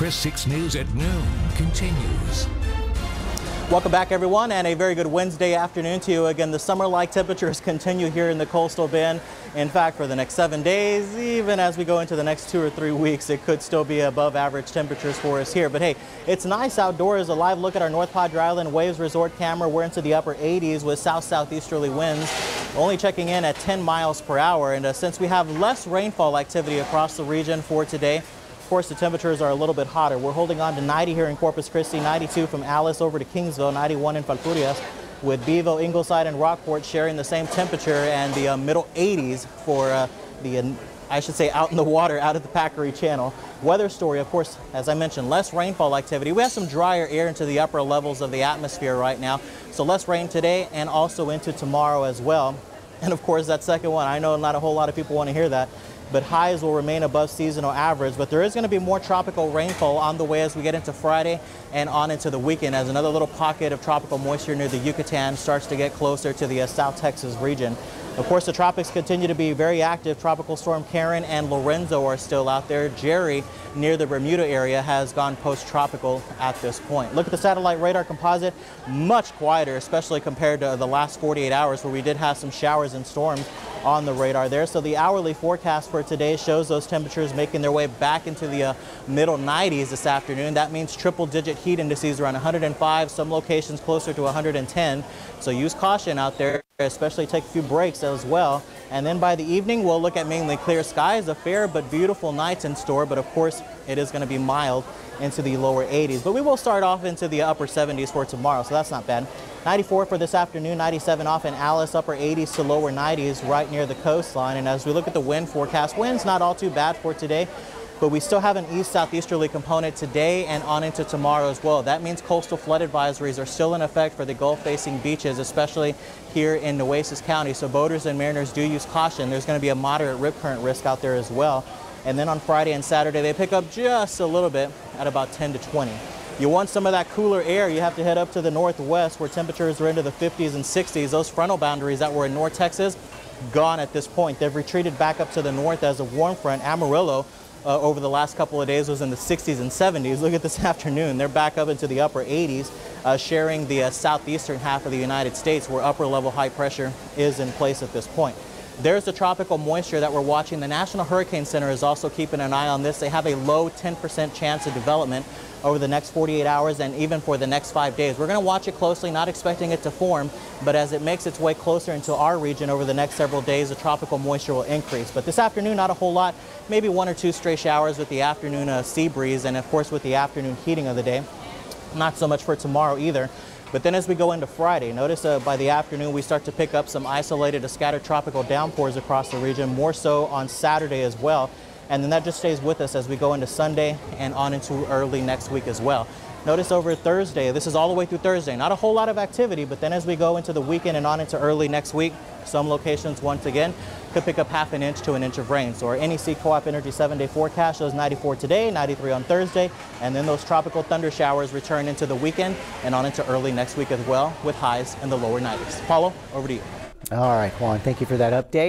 Chris 6 News at noon continues. Welcome back, everyone, and a very good Wednesday afternoon to you. Again, the summer-like temperatures continue here in the coastal bend. In fact, for the next 7 days, even as we go into the next 2 or 3 weeks, it could still be above average temperatures for us here. But hey, it's nice outdoors. A live look at our North Padre Island Waves Resort camera. We're into the upper 80s with south-southeasterly winds, only checking in at 10 miles per hour. And since we have less rainfall activity across the region for today, of course, the temperatures are a little bit hotter. We're holding on to 90 here in Corpus Christi, 92 from Alice over to Kingsville, 91 in Falfurrias, with Bevo, Ingleside, and Rockport sharing the same temperature, and the middle 80s for I should say, out in the water, out of the Packery Channel. Weather story, of course, as I mentioned, less rainfall activity. We have some drier air into the upper levels of the atmosphere right now, so less rain today and also into tomorrow as well. And of course, that second one, I know not a whole lot of people want to hear that, but highs will remain above seasonal average. But there is going to be more tropical rainfall on the way as we get into Friday and on into the weekend, as another little pocket of tropical moisture near the Yucatan starts to get closer to the South Texas region. Of course, the tropics continue to be very active. Tropical Storm Karen and Lorenzo are still out there. Jerry, near the Bermuda area, has gone post-tropical at this point. Look at the satellite radar composite, much quieter, especially compared to the last 48 hours where we did have some showers and storms on the radar there. So the hourly forecast for today shows those temperatures making their way back into the middle 90s this afternoon. That means triple-digit heat indices around 105, some locations closer to 110. So use caution out there, especially take a few breaks as well. And then by the evening, we'll look at mainly clear skies, a fair but beautiful night in store. But of course, it is going to be mild into the lower 80s. But we will start off into the upper 70s for tomorrow, so that's not bad. 94 for this afternoon, 97 off in Alice, upper 80s to lower 90s right near the coastline. And as we look at the wind forecast, wind's not all too bad for today, but we still have an east-southeasterly component today and on into tomorrow as well. That means coastal flood advisories are still in effect for the Gulf-facing beaches, especially here in Nueces County. So boaters and mariners do use caution. There's going to be a moderate rip current risk out there as well. And then on Friday and Saturday, they pick up just a little bit at about 10 to 20. You want some of that cooler air, you have to head up to the northwest where temperatures are into the 50s and 60s. Those frontal boundaries that were in North Texas, gone at this point. They've retreated back up to the north as a warm front. Amarillo over the last couple of days was in the 60s and 70s. Look at this afternoon. They're back up into the upper 80s, sharing the southeastern half of the United States where upper level high pressure is in place at this point. There's the tropical moisture that we're watching. The National Hurricane Center is also keeping an eye on this. They have a low 10% chance of development over the next 48 hours and even for the next 5 days. We're going to watch it closely, not expecting it to form, but as it makes its way closer into our region over the next several days, the tropical moisture will increase. But this afternoon, not a whole lot, maybe 1 or 2 stray showers with the afternoon sea breeze and of course with the afternoon heating of the day. Not so much for tomorrow either. But then as we go into Friday, notice by the afternoon we start to pick up some isolated scattered tropical downpours across the region, more so on Saturday as well. And then that just stays with us as we go into Sunday and on into early next week as well. Notice over Thursday, this is all the way through Thursday, not a whole lot of activity, but then as we go into the weekend and on into early next week, some locations once again could pick up half an inch to an inch of rain. So our NEC Co-op Energy 7-day forecast shows 94 today, 93 on Thursday, and then those tropical thunder showers return into the weekend and on into early next week as well, with highs in the lower 90s. Paulo, over to you. All right, Juan, thank you for that update.